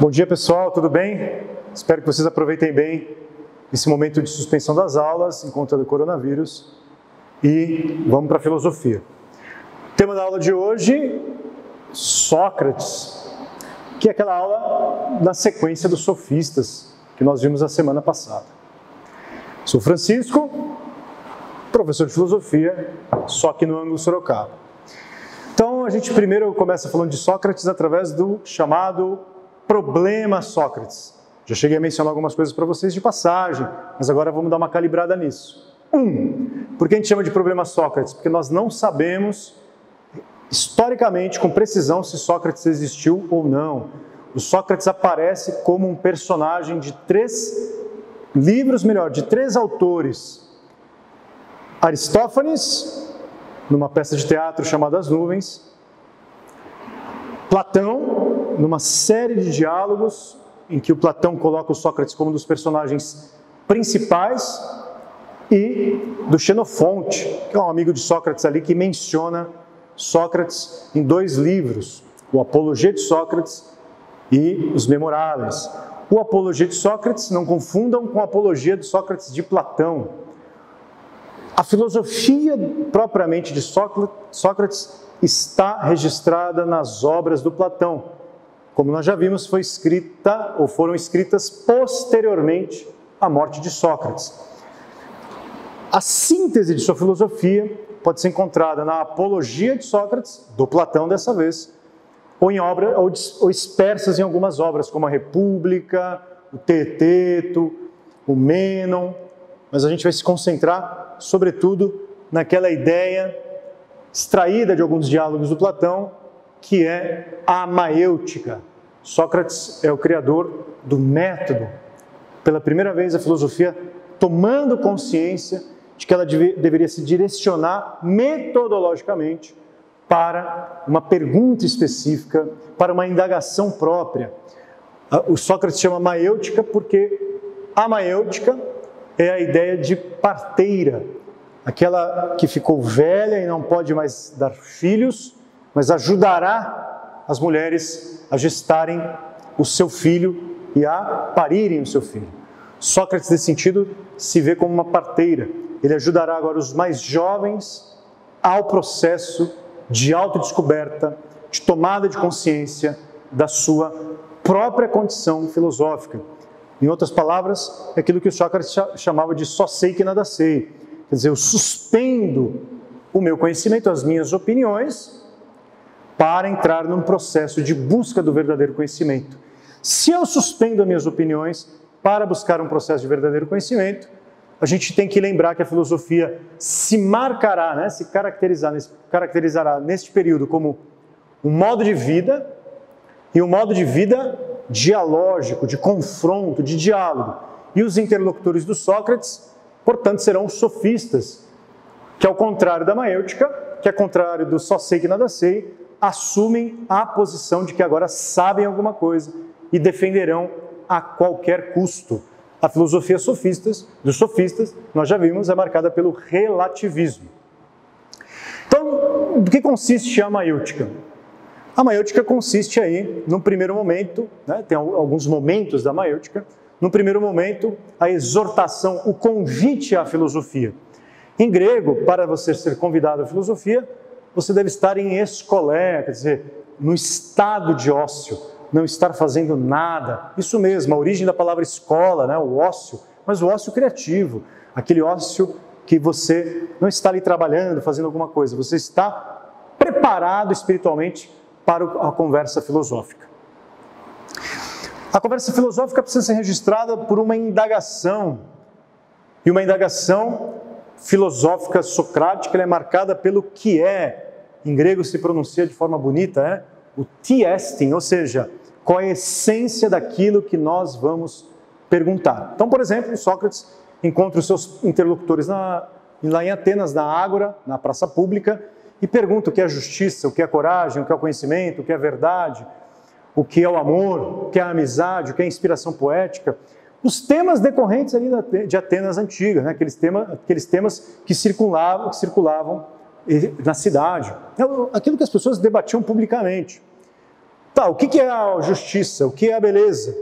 Bom dia, pessoal, tudo bem? Espero que vocês aproveitem bem esse momento de suspensão das aulas em conta do coronavírus e vamos para a filosofia. O tema da aula de hoje, Sócrates, que é aquela aula na sequência dos sofistas que nós vimos a semana passada. Sou Francisco, professor de filosofia, só aqui no ângulo Sorocaba. Então, a gente primeiro começa falando de Sócrates através do chamado problema Sócrates. Já cheguei a mencionar algumas coisas para vocês de passagem, mas agora vamos dar uma calibrada nisso. Por que a gente chama de problema Sócrates? Porque nós não sabemos, historicamente, com precisão, se Sócrates existiu ou não. O Sócrates aparece como um personagem de três autores. Aristófanes, numa peça de teatro chamada As Nuvens. Platão, numa série de diálogos em que o Platão coloca o Sócrates como um dos personagens principais, e do Xenofonte, que é um amigo de Sócrates ali, que menciona Sócrates em dois livros, o Apologia de Sócrates e os Memoráveis. O Apologia de Sócrates, não confundam com a Apologia de Sócrates de Platão. A filosofia propriamente de Sócrates está registrada nas obras do Platão. Como nós já vimos, foram escritas posteriormente à morte de Sócrates. A síntese de sua filosofia pode ser encontrada na Apologia de Sócrates, do Platão dessa vez, ou dispersas em algumas obras, como a República, o Teeteto, o Mênon, mas a gente vai se concentrar, sobretudo, naquela ideia extraída de alguns diálogos do Platão, que é a maêutica. Sócrates é o criador do método. Pela primeira vez, a filosofia tomando consciência de que ela deveria se direcionar metodologicamente para uma pergunta específica, para uma indagação própria. O Sócrates chama maêutica porque a maêutica é a ideia de parteira, aquela que ficou velha e não pode mais dar filhos, mas ajudará as mulheres a gestarem o seu filho e a parirem o seu filho. Sócrates, nesse sentido, se vê como uma parteira. Ele ajudará agora os mais jovens ao processo de autodescoberta, de tomada de consciência da sua própria condição filosófica. Em outras palavras, é aquilo que o Sócrates chamava de só sei que nada sei. Quer dizer, eu suspendo o meu conhecimento, as minhas opiniões, para entrar num processo de busca do verdadeiro conhecimento. Se eu suspendo as minhas opiniões para buscar um processo de verdadeiro conhecimento, a gente tem que lembrar que a filosofia se marcará, se caracterizará neste período como um modo de vida, e um modo de vida dialógico, de confronto, de diálogo. E os interlocutores do Sócrates, portanto, serão os sofistas, que ao contrário da maêutica, que ao contrário do só sei que nada sei, assumem a posição de que agora sabem alguma coisa e defenderão a qualquer custo. A filosofia dos sofistas, nós já vimos, é marcada pelo relativismo. Então, do que consiste a maêutica? A maêutica consiste aí, num primeiro momento, tem alguns momentos da maêutica, no primeiro momento, a exortação, o convite à filosofia. Em grego, para você ser convidado à filosofia, você deve estar em escolé, quer dizer, no estado de ócio, não estar fazendo nada. Isso mesmo, a origem da palavra escola, o ócio, mas o ócio criativo, aquele ócio que você não está ali trabalhando, fazendo alguma coisa, você está preparado espiritualmente para a conversa filosófica. A conversa filosófica precisa ser registrada por uma indagação, e uma indagação filosófica socrática, ela é marcada pelo que é, em grego se pronuncia de forma bonita, o tiestin, ou seja, qual é a essência daquilo que nós vamos perguntar. Então, por exemplo, Sócrates encontra os seus interlocutores lá em Atenas, na Ágora, na praça pública, e pergunta o que é a justiça, o que é a coragem, o que é o conhecimento, o que é a verdade, o que é o amor, o que é a amizade, o que é a inspiração poética. Os temas decorrentes ali de Atenas antiga, aqueles temas que circulavam na cidade, aquilo que as pessoas debatiam publicamente. Tá, o que é a justiça? O que é a beleza?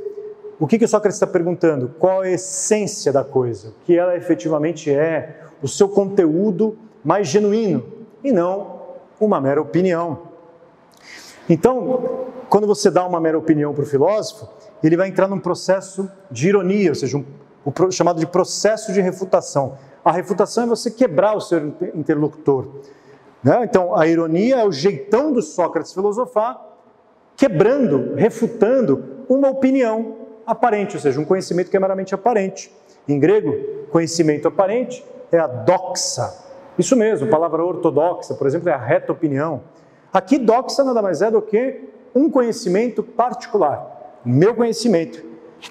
O que o Sócrates está perguntando? Qual é a essência da coisa? O que ela efetivamente é? O seu conteúdo mais genuíno e não uma mera opinião. Então, quando você dá uma mera opinião para o filósofo, ele vai entrar num processo de ironia, ou seja, o chamado de processo de refutação. A refutação é você quebrar o seu interlocutor, né? Então, a ironia é o jeitão do Sócrates filosofar, quebrando, refutando uma opinião aparente, ou seja, um conhecimento que é meramente aparente. Em grego, conhecimento aparente é a doxa. Isso mesmo, a palavra ortodoxa, por exemplo, é a reta opinião. Aqui, doxa nada mais é do que um conhecimento particular, meu conhecimento,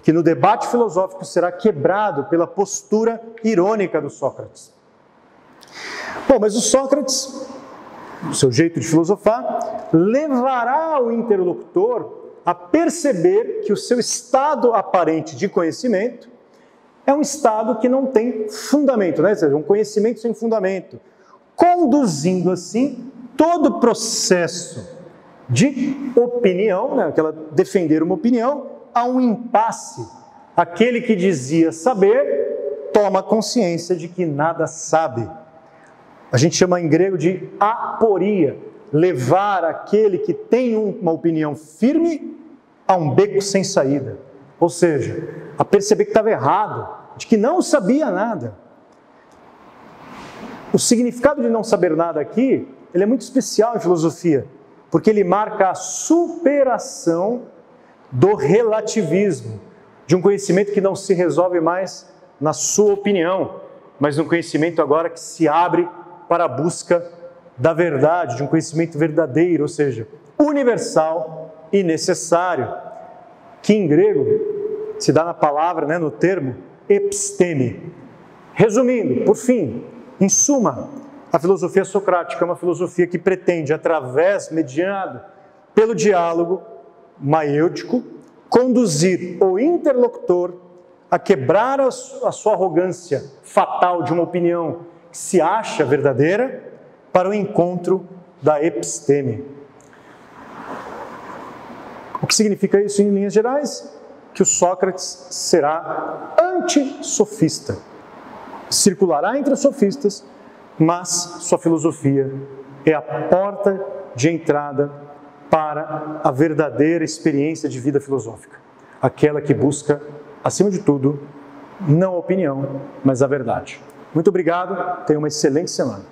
que no debate filosófico será quebrado pela postura irônica do Sócrates. Bom, mas o Sócrates, o seu jeito de filosofar, levará o interlocutor a perceber que o seu estado aparente de conhecimento é um estado que não tem fundamento, né? Ou seja, um conhecimento sem fundamento, conduzindo assim todo o processo de opinião, né? Aquela defender uma opinião, a um impasse. Aquele que dizia saber toma consciência de que nada sabe. A gente chama em grego de aporia, levar aquele que tem uma opinião firme a um beco sem saída. Ou seja, a perceber que estava errado, de que não sabia nada. O significado de não saber nada aqui, ele é muito especial em filosofia, porque ele marca a superação do relativismo, de um conhecimento que não se resolve mais na sua opinião, mas um conhecimento agora que se abre para a busca da verdade, de um conhecimento verdadeiro, ou seja, universal e necessário, que em grego se dá na palavra, né, no termo episteme. Resumindo, por fim, em suma, a filosofia socrática é uma filosofia que pretende, mediado pelo diálogo maêutico, conduzir o interlocutor a quebrar a sua arrogância fatal de uma opinião que se acha verdadeira para o encontro da episteme. O que significa isso em linhas gerais? Que o Sócrates será antissofista, circulará entre os sofistas, mas sua filosofia é a porta de entrada para a verdadeira experiência de vida filosófica, aquela que busca, acima de tudo, não a opinião, mas a verdade. Muito obrigado, tenha uma excelente semana.